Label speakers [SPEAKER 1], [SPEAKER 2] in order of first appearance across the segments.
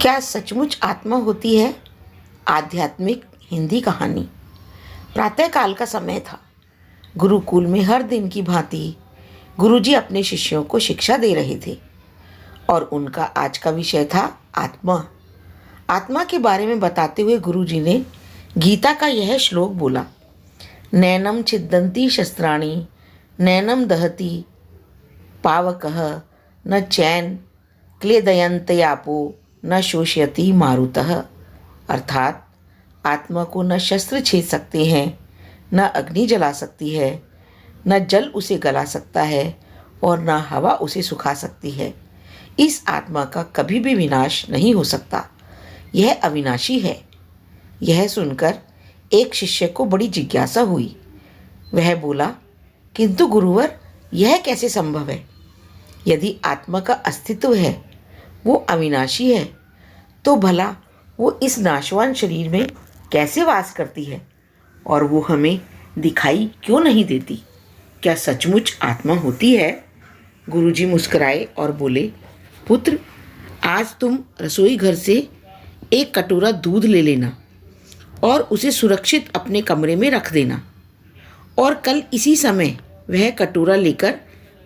[SPEAKER 1] क्या सचमुच आत्मा होती है? आध्यात्मिक हिंदी कहानी। प्रातःकाल का समय था। गुरुकुल में हर दिन की भांति गुरुजी अपने शिष्यों को शिक्षा दे रहे थे और उनका आज का विषय था आत्मा। आत्मा के बारे में बताते हुए गुरुजी ने गीता का यह श्लोक बोला, नैनम छिद्दन्ति शस्त्राणि नैनम दहति पावकः न चैन क्लेदयन्त्यापो न शोषयति मारुतः। अर्थात आत्मा को न शस्त्र छेद सकते हैं, न अग्नि जला सकती है, न जल उसे गला सकता है और न हवा उसे सुखा सकती है। इस आत्मा का कभी भी विनाश नहीं हो सकता, यह अविनाशी है। यह सुनकर एक शिष्य को बड़ी जिज्ञासा हुई। वह बोला, किंतु गुरुवर, यह कैसे संभव है? यदि आत्मा का अस्तित्व है, वो अविनाशी है, तो भला वो इस नाशवान शरीर में कैसे वास करती है और वो हमें दिखाई क्यों नहीं देती? क्या सचमुच आत्मा होती है? गुरुजी मुस्कुराए और बोले, पुत्र, आज तुम रसोई घर से एक कटोरा दूध ले लेना और उसे सुरक्षित अपने कमरे में रख देना और कल इसी समय वह कटोरा लेकर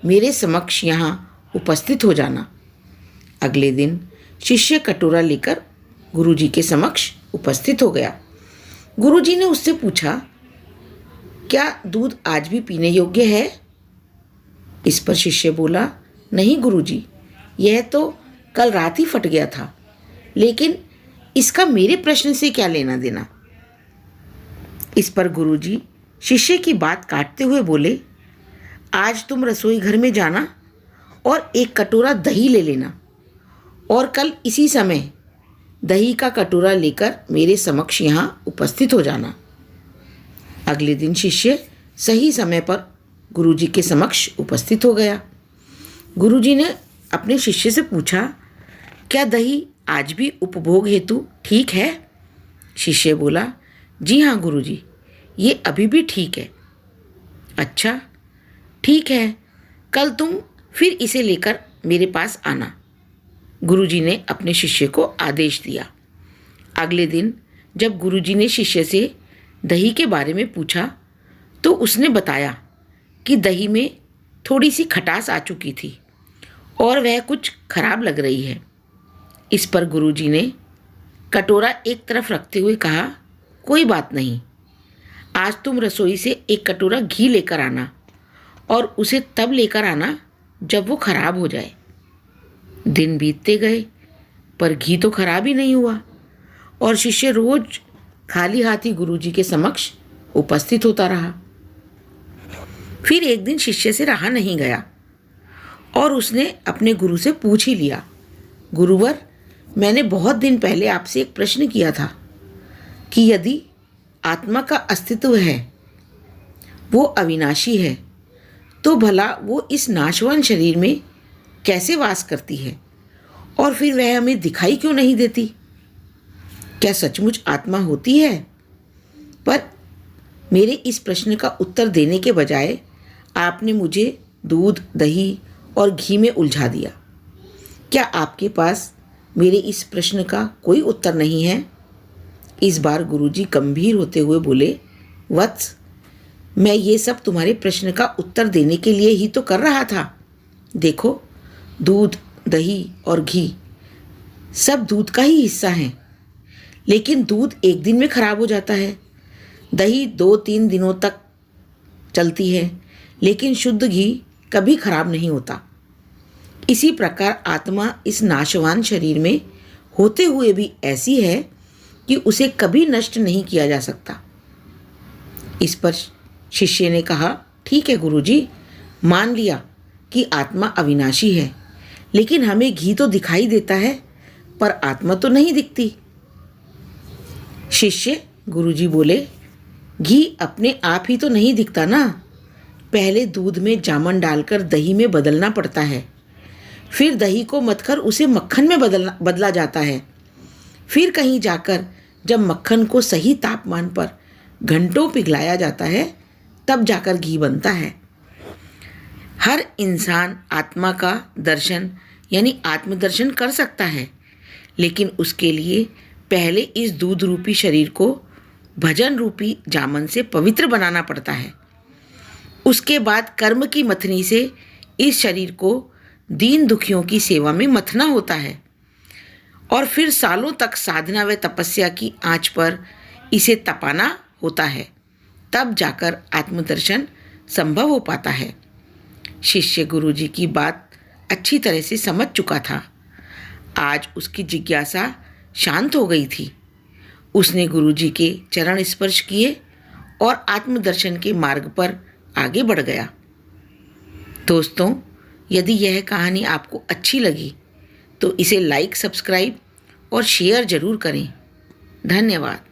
[SPEAKER 1] मेरे समक्ष यहाँ उपस्थित हो जाना। अगले दिन शिष्य कटोरा लेकर गुरुजी के समक्ष उपस्थित हो गया। गुरुजी ने उससे पूछा, क्या दूध आज भी पीने योग्य है? इस पर शिष्य बोला, नहीं गुरुजी, यह तो कल रात ही फट गया था, लेकिन इसका मेरे प्रश्न से क्या लेना देना? इस पर गुरुजी शिष्य की बात काटते हुए बोले, आज तुम रसोई घर में जाना और एक कटोरा दही ले लेना और कल इसी समय दही का कटोरा लेकर मेरे समक्ष यहाँ उपस्थित हो जाना। अगले दिन शिष्य सही समय पर गुरुजी के समक्ष उपस्थित हो गया। गुरुजी ने अपने शिष्य से पूछा, क्या दही आज भी उपभोग हेतु ठीक है? शिष्य बोला, जी हाँ गुरुजी, ये अभी भी ठीक है। अच्छा, ठीक है, कल तुम फिर इसे लेकर मेरे पास आना। गुरुजी ने अपने शिष्य को आदेश दिया। अगले दिन जब गुरुजी ने शिष्य से दही के बारे में पूछा तो उसने बताया कि दही में थोड़ी सी खटास आ चुकी थी और वह कुछ खराब लग रही है। इस पर गुरुजी ने कटोरा एक तरफ रखते हुए कहा, कोई बात नहीं, आज तुम रसोई से एक कटोरा घी लेकर आना और उसे तब लेकर आना जब वो खराब हो जाए। दिन बीतते गए पर घी तो खराब ही नहीं हुआ और शिष्य रोज खाली हाथी गुरुजी के समक्ष उपस्थित होता रहा। फिर एक दिन शिष्य से रहा नहीं गया और उसने अपने गुरु से पूछ ही लिया, गुरुवर, मैंने बहुत दिन पहले आपसे एक प्रश्न किया था कि यदि आत्मा का अस्तित्व है, वो अविनाशी है, तो भला वो इस नाशवान शरीर में कैसे वास करती है और फिर वह हमें दिखाई क्यों नहीं देती? क्या सचमुच आत्मा होती है? पर मेरे इस प्रश्न का उत्तर देने के बजाय आपने मुझे दूध, दही और घी में उलझा दिया। क्या आपके पास मेरे इस प्रश्न का कोई उत्तर नहीं है? इस बार गुरुजी गंभीर होते हुए बोले, वत्स, मैं ये सब तुम्हारे प्रश्न का उत्तर देने के लिए ही तो कर रहा था। देखो, दूध, दही और घी सब दूध का ही हिस्सा हैं, लेकिन दूध एक दिन में खराब हो जाता है, दही 2-3 दिनों तक चलती है, लेकिन शुद्ध घी कभी खराब नहीं होता। इसी प्रकार आत्मा इस नाशवान शरीर में होते हुए भी ऐसी है कि उसे कभी नष्ट नहीं किया जा सकता। इस पर शिष्य ने कहा, ठीक है गुरुजी, मान लिया कि आत्मा अविनाशी है, लेकिन हमें घी तो दिखाई देता है पर आत्मा तो नहीं दिखती। शिष्य, गुरुजी बोले, घी अपने आप ही तो नहीं दिखता ना, पहले दूध में जामन डालकर दही में बदलना पड़ता है, फिर दही को मथकर उसे मक्खन में बदला जाता है, फिर कहीं जाकर जब मक्खन को सही तापमान पर घंटों पिघलाया जाता है तब जाकर घी बनता है। हर इंसान आत्मा का दर्शन यानी आत्मदर्शन कर सकता है, लेकिन उसके लिए पहले इस दूध रूपी शरीर को भजन रूपी जामन से पवित्र बनाना पड़ता है। उसके बाद कर्म की मथनी से इस शरीर को दीन दुखियों की सेवा में मथना होता है और फिर सालों तक साधना व तपस्या की आंच पर इसे तपाना होता है। तब जाकर आत्मदर्शन संभव हो पाता है। शिष्य गुरुजी की बात अच्छी तरह से समझ चुका था। आज उसकी जिज्ञासा शांत हो गई थी। उसने गुरुजी के चरण स्पर्श किए और आत्मदर्शन के मार्ग पर आगे बढ़ गया। दोस्तों, यदि यह कहानी आपको अच्छी लगी तो इसे लाइक, सब्सक्राइब और शेयर ज़रूर करें। धन्यवाद।